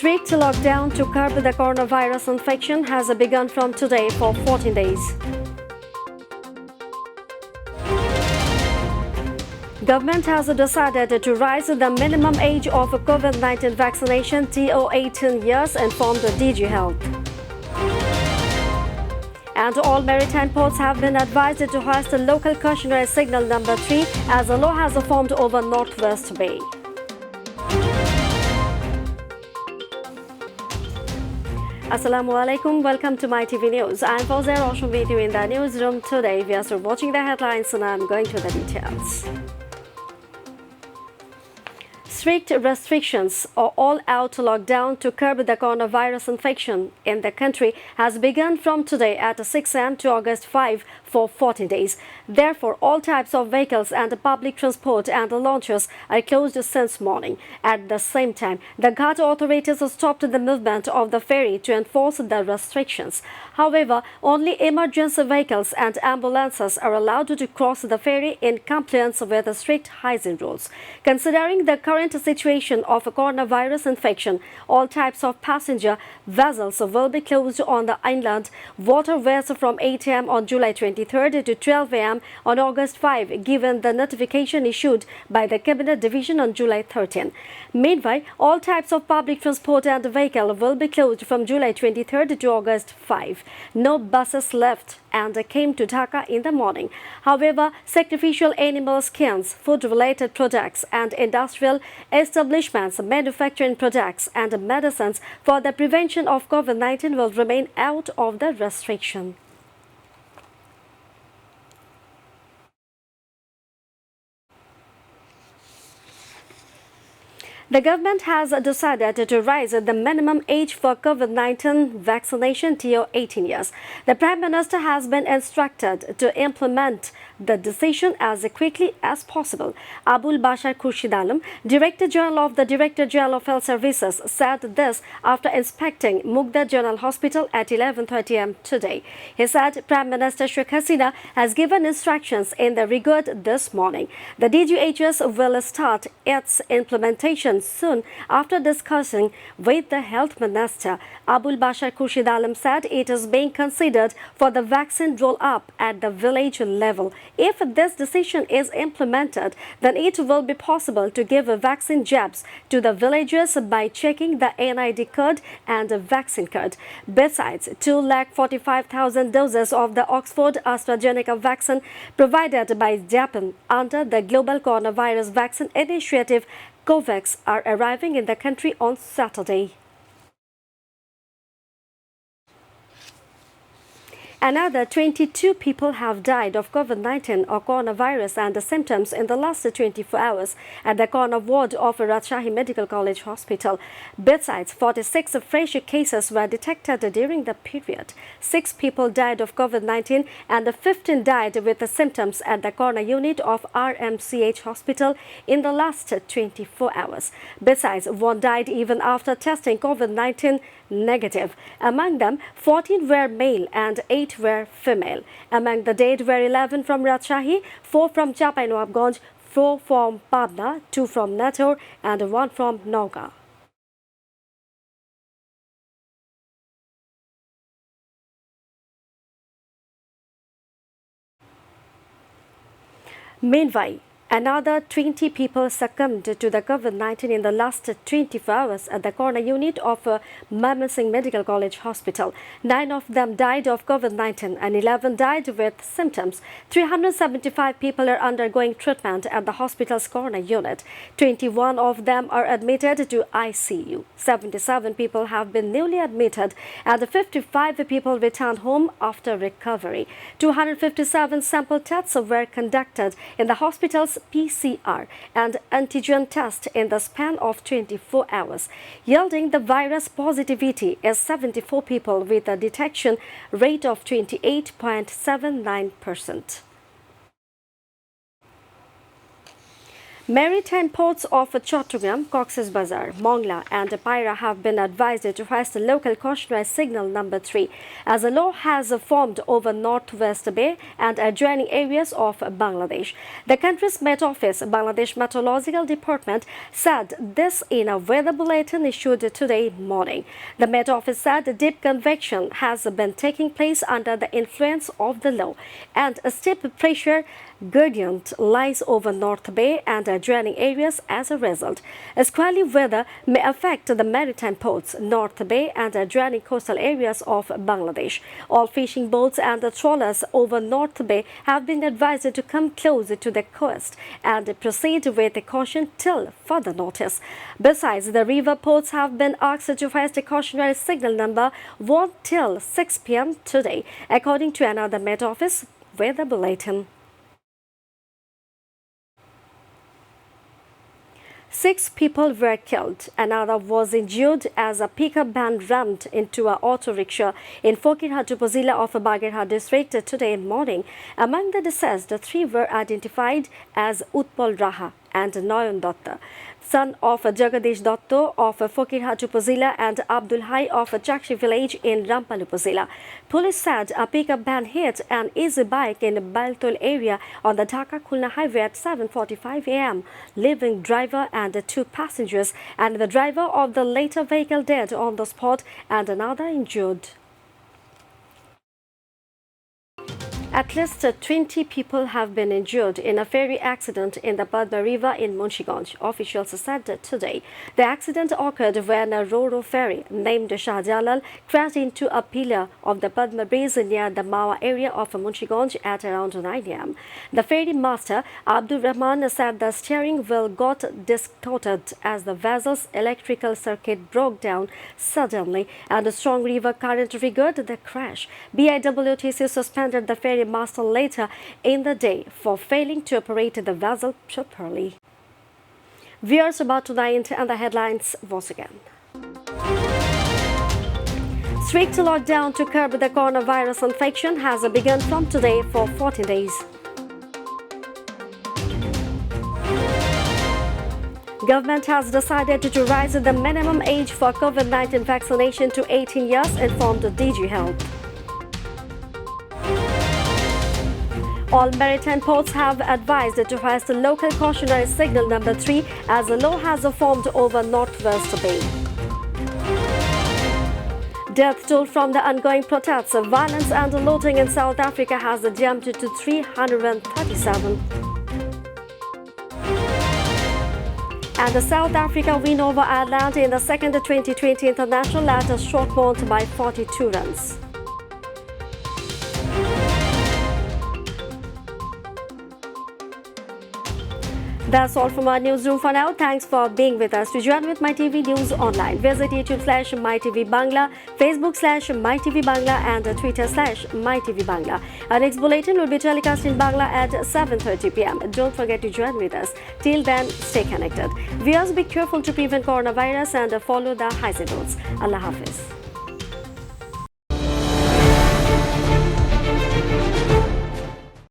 Strict lockdown to curb the coronavirus infection has begun from today for 14 days. Government has decided to raise the minimum age of COVID-19 vaccination to 18 years, informed DG Health. And all maritime ports have been advised to hoist the local cautionary signal number 3 as a low has formed over Northwest Bay. Assalamu alaikum, welcome to Mytv News. I'm Fawzia Roshan with you in the newsroom today. We are still watching the headlines and I'm going to the details. Strict restrictions or all-out lockdown to curb the coronavirus infection in the country has begun from today at 6 a.m. to August 5 for 14 days. Therefore, all types of vehicles and public transport and launches are closed since morning. At the same time, the Ghat authorities stopped the movement of the ferry to enforce the restrictions. However, only emergency vehicles and ambulances are allowed to cross the ferry in compliance with the strict hygiene rules. Considering the current situation of coronavirus infection, all types of passenger vessels will be closed on the inland waterways from 8 a.m. on July 23rd to 12 a.m. on August 5, given the notification issued by the Cabinet Division on July 13. Meanwhile, all types of public transport and vehicle will be closed from July 23rd to August 5. No buses left and came to Dhaka in the morning. However, sacrificial animal skins, food-related products and industrial establishments manufacturing products and medicines for the prevention of COVID-19 will remain out of the restriction. The government has decided to raise the minimum age for COVID-19 vaccination to 18 years. The Prime Minister has been instructed to implement the decision as quickly as possible. Abul Bashar Khurshid Alam, Director General of the Director General of Health Services, said this after inspecting Mugda General Hospital at 11:30 am today. He said Prime Minister Sheikh Hasina has given instructions in the regard this morning. The DGHS will start its implementation soon after discussing with the Health Minister. Abul Bashar Khurshid Alam said it is being considered for the vaccine roll-up at the village level. If this decision is implemented, then it will be possible to give vaccine jabs to the villagers by checking the NID card and vaccine card. Besides, 245,000 doses of the Oxford AstraZeneca vaccine provided by Japan under the Global Coronavirus Vaccine Initiative COVAX are arriving in the country on Saturday. Another 22 people have died of COVID-19 or coronavirus and the symptoms in the last 24 hours at the corner ward of Rajshahi Medical College Hospital. Besides, 46 fresh cases were detected during the period. 6 people died of COVID-19 and 15 died with the symptoms at the corner unit of RMCH Hospital in the last 24 hours. Besides, 1 died even after testing COVID-19 negative. Among them, 14 were male and 8 were female. Among the dead were 11 from Rajshahi, 4 from Chapainawabganj, 4 from Pabna, 2 from Nator and 1 from Nauga. Meanwhile, another 20 people succumbed to the COVID-19 in the last 24 hours at the corner unit of Mymensingh Medical College Hospital. 9 of them died of COVID-19 and 11 died with symptoms. 375 people are undergoing treatment at the hospital's corner unit. 21 of them are admitted to ICU. 77 people have been newly admitted and 55 people returned home after recovery. 257 sample tests were conducted in the hospital's PCR and antigen test in the span of 24 hours, yielding the virus positivity is 74 people with a detection rate of 28.79%. Maritime ports of Chattogram, Cox's Bazar, Mongla and Paira have been advised to hoist the local cautionary signal number 3 as a low has formed over Northwest Bay and adjoining areas of Bangladesh. The country's Met Office, Bangladesh Meteorological Department, said this in a weather bulletin issued today morning. The Met Office said deep convection has been taking place under the influence of the low and a steep pressure gradient lies over North Bay and adjoining areas as a result. Squally weather may affect the maritime ports, North Bay and adjoining coastal areas of Bangladesh. All fishing boats and trawlers over North Bay have been advised to come closer to the coast and proceed with caution till further notice. Besides, the river ports have been asked to hoist a cautionary signal number 1 till 6 p.m. today, according to another Met Office weather bulletin. 6 people were killed. Another was injured as a pickup van rammed into an auto rickshaw in Fakirhat Upazila of Bagirhat district today morning. Among the deceased, 3 were identified as Utpal Raha and Nayan Datta, son of Jagadish Datto of Fakirhat Upazila and Abdul Hai of Chakshi village in Rampal Upazila. Police said a pickup van hit an easy bike in Baltol area on the Dhaka-Khulna highway at 7:45 a.m., leaving driver and 2 passengers and the driver of the later vehicle dead on the spot and another injured. At least 20 people have been injured in a ferry accident in the Padma River in Munshiganj, officials said today. The accident occurred when a Ro-Ro ferry named Shah Jalal crashed into a pillar of the Padma Bridge near the Mawa area of Munshiganj at around 9 a.m. The ferry master, Abdul Rahman, said the steering wheel got distorted as the vessel's electrical circuit broke down suddenly and a strong river current triggered the crash. BIWTC suspended the ferry master later in the day for failing to operate the vessel properly. Viewers, about tonight and the headlines once again. Strict lockdown to curb the coronavirus infection has begun from today for 14 days. Government has decided to raise the minimum age for COVID-19 vaccination to 18 years, informed DG Health. All maritime ports have advised to hoist the local cautionary signal number 3 as a low has formed over Northwest Bay. Death toll from the ongoing protests, violence and looting in South Africa has jumped to 337. And the South Africa win over Ireland in the second 2020 international at Stockport by 42 runs. That's all from our newsroom for now. Thanks for being with us. To join with MyTV News online, visit YouTube/MyTVBangla, Facebook/MyTVBangla and Twitter/MyTVBangla. Our next bulletin will be telecast in Bangla at 7:30 p.m. Don't forget to join with us. Till then, stay connected. Viewers, be careful to prevent coronavirus and follow the hygiene rules. Allah Hafiz.